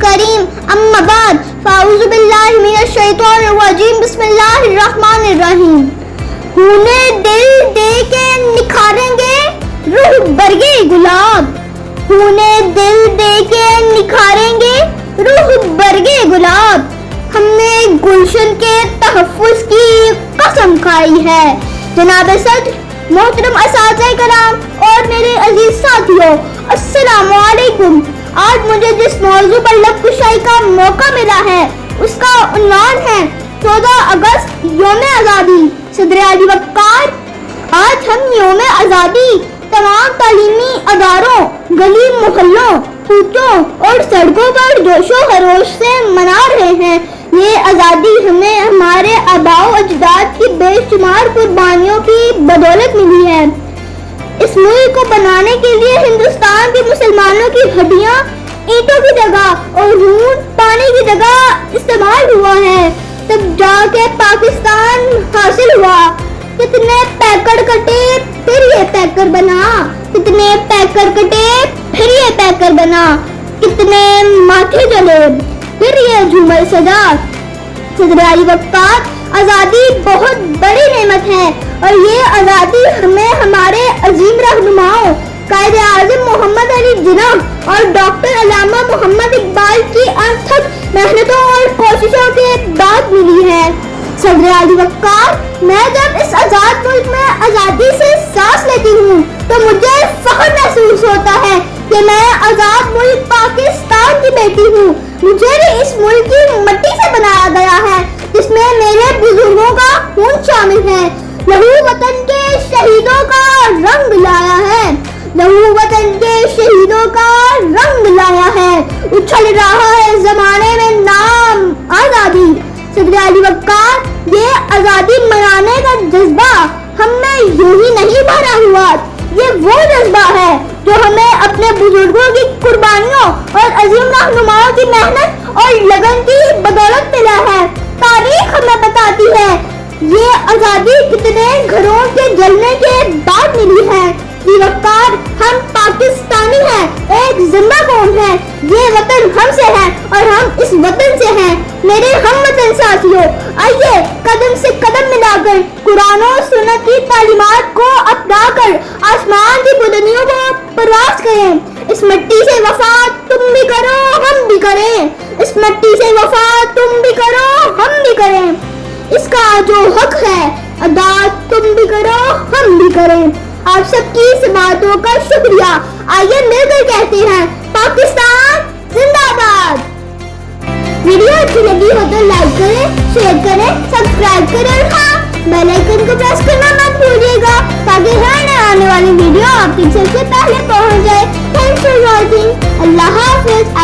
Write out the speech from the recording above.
الکریم اما بعد فاعوذ باللہ من الشیطان الرجیم بسم اللہ الرحمن الرحیم. ہونے دل دے کے نکھاریں گے روح برگے گلاب. ہونے دل دے کے نکھاریں گے روح برگے گلاب. ہم نے گلشن کے تحفظ کی قسم کھائی ہے. جناب صدر، محترم اساتذہ کرام اور میرے عزیز ساتھیوں، السلام علیکم. آج مجھے جس موضوع پر لب کشائی کا موقع ملا ہے اس کا عنوان ہے 14 اگست یوم آزادی. صدر علی وقار، آج ہم یوم آزادی تمام تعلیمی اداروں، گلی محلوں، کوچوں اور سڑکوں پر جوش و خروش سے منا رہے ہیں. یہ آزادی ہمیں ہمارے آباء و اجداد کی بے شمار قربانیوں کی بدولت ملی ہے. اس ملک کو بنانے کے لیے ہندوستان کے مسلمانوں کی ہڈیاں اینٹوں کی جگہ اور خون پانی کی جگہ استعمال ہوا ہے، تب جا کے پاکستان حاصل ہوا. کتنے پیکر کٹے پھر یہ پیکر بنا، کتنے پیکر کٹے پھر یہ پیکر بنا، کتنے ماتھے جلے پھر یہ جھومر سجا. صدر علی وقار، آزادی بہت بڑی نعمت ہے اور یہ آزادی ہمیں ہمارے عظیم رہنماؤں قائد اعظم محمد علی جناح اور ڈاکٹر علامہ محمد اقبال کی انتھک محنتوں اور کوششوں کے بعد ملی ہے. صدر علی وقار، میں جب اس آزاد ملک میں آزادی سے سانس لیتی ہوں تو مجھے فخر محسوس ہوتا ہے کہ میں آزاد ملک پاکستان کی بیٹی ہوں. مجھے بھی اس ملک کی مٹی سے بنایا گیا ہے جس میں میرے بزرگوں کا خون شامل ہے. لہو وطن کے شہیدوں کا رنگ لایا ہے، لہو وطن کے شہیدوں کا رنگ لایا ہے. اچھل رہا ہے زمانے میں نام آزادی. صدر علی وقار، یہ آزادی منانے کا جذبہ ہم میں یوں ہی نہیں بھرا ہوا. یہ وہ جذبہ ہے جو ہمیں اپنے بزرگوں کی قربانیوں اور عظیم رہنماؤں کی محنت اور لگن کی بدولت ملا ہے. تاریخ ہمیں بتاتی ہے یہ آزادی کتنے گھروں کے جلنے کے بعد ملی ہے. وقار، ہم پاکستانی ہیں، ایک زندہ قوم ہے. یہ وطن ہم سے ہے اور ہم اس وطن سے ہیں. میرے ہم وطن ساتھیوں، آئیے قدم سے قدم ملا کر قرآن و سنت کی تعلیمات کو اپنا کر آسمان کی بلندیوں کو پرواز کریں. اس مٹی سے وفا تم بھی کرو ہم بھی کریں، اس مٹی سے وفا تم بھی کرو ہم بھی کریں. اس کا جو حق ہے ادا تم بھی کرو ہم بھی کریں. آپ سب کی اس باتوں کا شکریہ. آئیے مل کر کہتے ہیں پاکستان زندہ باد. ویڈیو اچھی لگی ہو تو لائک کریں، شیئر کریں، سبسکرائب کریں اور ہاں بیل آئیکن کو پریس کرنا مت بھولیے گا تاکہ ہر نئے آنے والی ویڈیو آپ تک سب سے پہلے پہنچ جائے. Thanks for watching. اللہ حافظ.